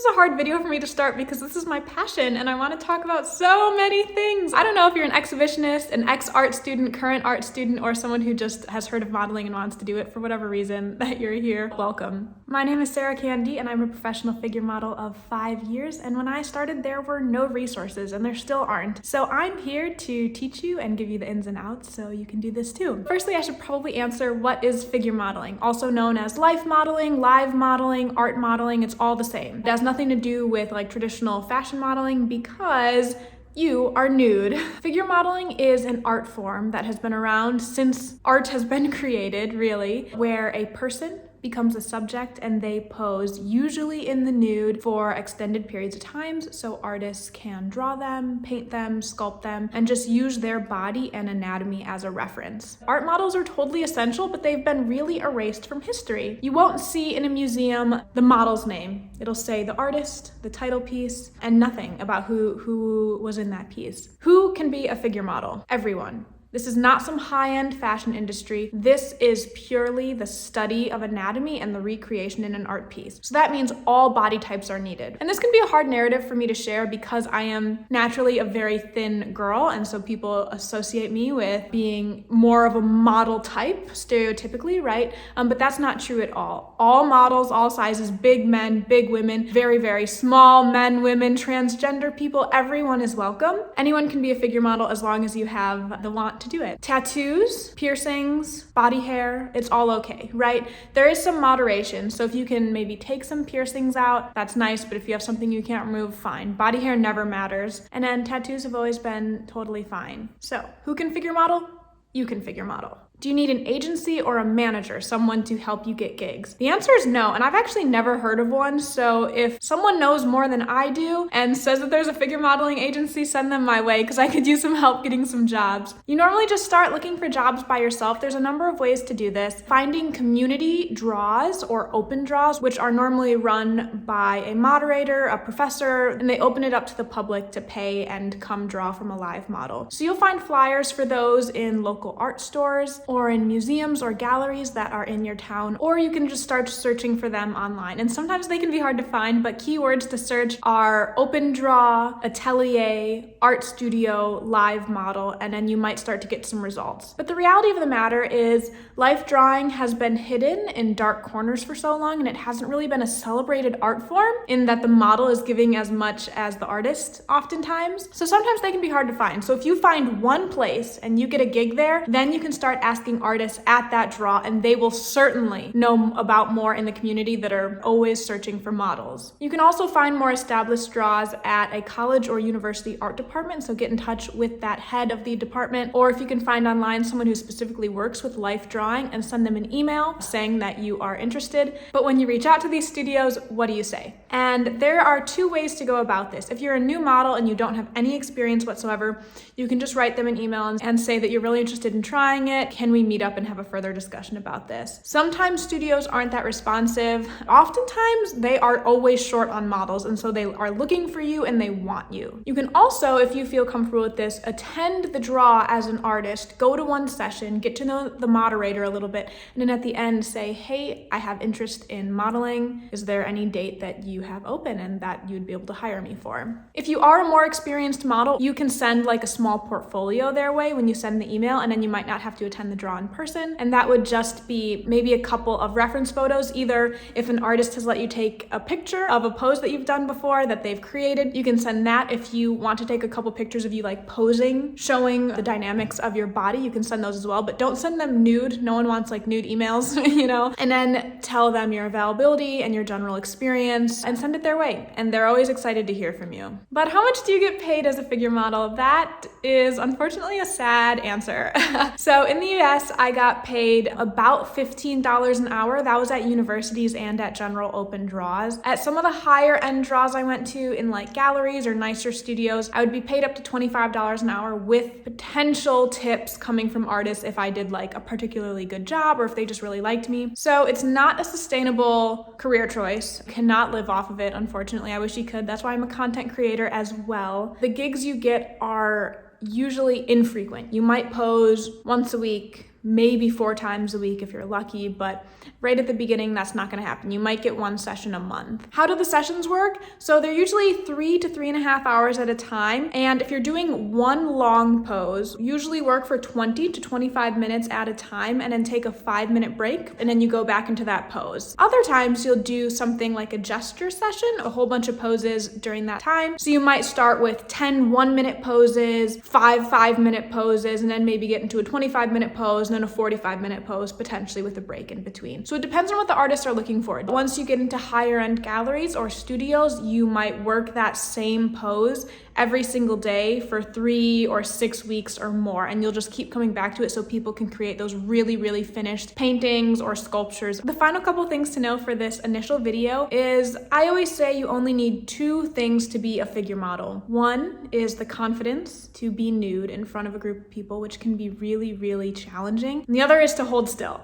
is a hard video for me to start because this is my passion and I want to talk about so many things. I don't know if you're an exhibitionist, an ex-art student, current art student, or someone who just has heard of modeling and wants to do it for whatever reason that you're here. Welcome. My name is Sarah Candy and I'm a professional figure model of 5 years, and when I started there were no resources and there still aren't. So I'm here to teach you and give you the ins and outs so you can do this too. Firstly, I should probably answer, what is figure modeling? Also known as life modeling, live modeling, art modeling, it's all the same. It has nothing to do with like traditional fashion modeling because you are nude. Figure modeling is an art form that has been around since art has been created, really, where a person becomes a subject and they pose usually in the nude for extended periods of times so artists can draw them, paint them, sculpt them, and just use their body and anatomy as a reference. Art models are totally essential, but they've been really erased from history. You won't see in a museum the model's name. It'll say the artist, the title piece, and nothing about who was in that piece. Who can be a figure model? Everyone. This is not some high-end fashion industry. This is purely the study of anatomy and the recreation in an art piece. So that means all body types are needed. And this can be a hard narrative for me to share because I am naturally a very thin girl, and so people associate me with being more of a model type, stereotypically, right? But that's not true at all. All models, all sizes, big men, big women, very, very small men, women, transgender people, everyone is welcome. Anyone can be a figure model as long as you have the want to do it. Tattoos, piercings, body hair, it's all okay, right? There is some moderation. So if you can maybe take some piercings out, that's nice, but if you have something you can't remove, fine. Body hair never matters. And then tattoos have always been totally fine. So who can figure model? You can figure model. Do you need an agency or a manager, someone to help you get gigs? The answer is no, and I've actually never heard of one, so if someone knows more than I do and says that there's a figure modeling agency, send them my way because I could use some help getting some jobs. You normally just start looking for jobs by yourself. There's a number of ways to do this. Finding community draws or open draws, which are normally run by a moderator, a professor, and they open it up to the public to pay and come draw from a live model. So you'll find flyers for those in local art stores, or in museums or galleries that are in your town, or you can just start searching for them online. And sometimes they can be hard to find, but keywords to search are open draw, atelier, art studio, live model, and then you might start to get some results. But the reality of the matter is life drawing has been hidden in dark corners for so long, and it hasn't really been a celebrated art form in that the model is giving as much as the artist oftentimes. So sometimes they can be hard to find. So if you find one place and you get a gig there, then you can start asking artists at that draw, and they will certainly know about more in the community that are always searching for models. You can also find more established draws at a college or university art department, so get in touch with that head of the department, or if you can find online someone who specifically works with life drawing and send them an email saying that you are interested. But when you reach out to these studios, what do you say? And there are two ways to go about this. If you're a new model and you don't have any experience whatsoever, you can just write them an email and say that you're really interested in trying it. Can we meet up and have a further discussion about this? Sometimes studios aren't that responsive. Oftentimes they are always short on models, and so they are looking for you and they want you. You can also, if you feel comfortable with this, attend the draw as an artist, go to one session, get to know the moderator a little bit, and then at the end say, hey, I have interest in modeling. Is there any date that you have open and that you'd be able to hire me for? If you are a more experienced model, you can send like a small portfolio their way when you send the email, and then you might not have to attend the draw in person, and that would just be maybe a couple of reference photos. Either if an artist has let you take a picture of a pose that you've done before that they've created, you can send that. If you want to take a couple pictures of you like posing, showing the dynamics of your body, you can send those as well, but don't send them nude. No one wants like nude emails, you know? And then tell them your availability and your general experience and send it their way, and they're always excited to hear from you. But how much do you get paid as a figure model? That is unfortunately a sad answer. So in the US, I got paid about $15 an hour. That was at universities and at general open draws. At some of the higher end draws I went to in like galleries or nicer studios, I would be paid up to $25 an hour with potential tips coming from artists if I did like a particularly good job or if they just really liked me. So it's not a sustainable career choice. Cannot live off of it, unfortunately. I wish you could. That's why I'm a content creator as well. The gigs you get are usually infrequent. You might pose once a week, maybe 4 times a week if you're lucky, but right at the beginning, that's not gonna happen. You might get 1 session a month. How do the sessions work? So they're usually 3 to 3.5 hours at a time. And if you're doing one long pose, usually work for 20 to 25 minutes at a time and then take a 5-minute break. And then you go back into that pose. Other times you'll do something like a gesture session, a whole bunch of poses during that time. So you might start with 10 1-minute poses, 5 5-minute poses, and then maybe get into a 25-minute pose, and then a 45-minute pose, potentially with a break in between. So it depends on what the artists are looking for. Once you get into higher end galleries or studios, you might work that same pose every single day for 3 or 6 weeks or more, and you'll just keep coming back to it so people can create those really, really finished paintings or sculptures. The final couple things to know for this initial video is I always say you only need 2 things to be a figure model. One is the confidence to be nude in front of a group of people, which can be really, really challenging. And the other is to hold still.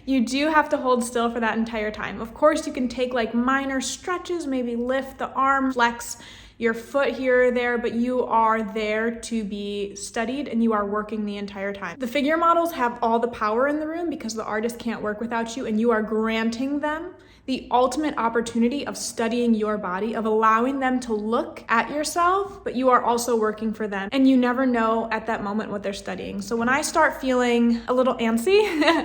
You do have to hold still for that entire time. Of course, you can take like minor stretches, maybe lift the arm, flex your foot here or there, but you are there to be studied and you are working the entire time. The figure models have all the power in the room because the artist can't work without you, and you are granting them the ultimate opportunity of studying your body, of allowing them to look at yourself, but you are also working for them. And you never know at that moment what they're studying. So when I start feeling a little antsy,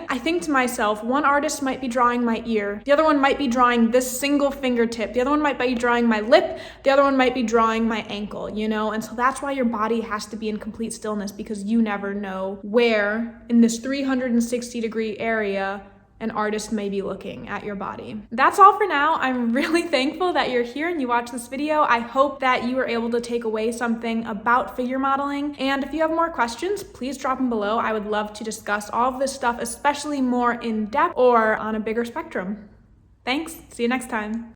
I think to myself, one artist might be drawing my ear, the other one might be drawing this single fingertip, the other one might be drawing my lip, the other one might be drawing my ankle, you know? And so that's why your body has to be in complete stillness, because you never know where in this 360-degree area an artist may be looking at your body. That's all for now. I'm really thankful that you're here and you watched this video. I hope that you were able to take away something about figure modeling. And if you have more questions, please drop them below. I would love to discuss all of this stuff, especially more in depth or on a bigger spectrum. Thanks. See you next time.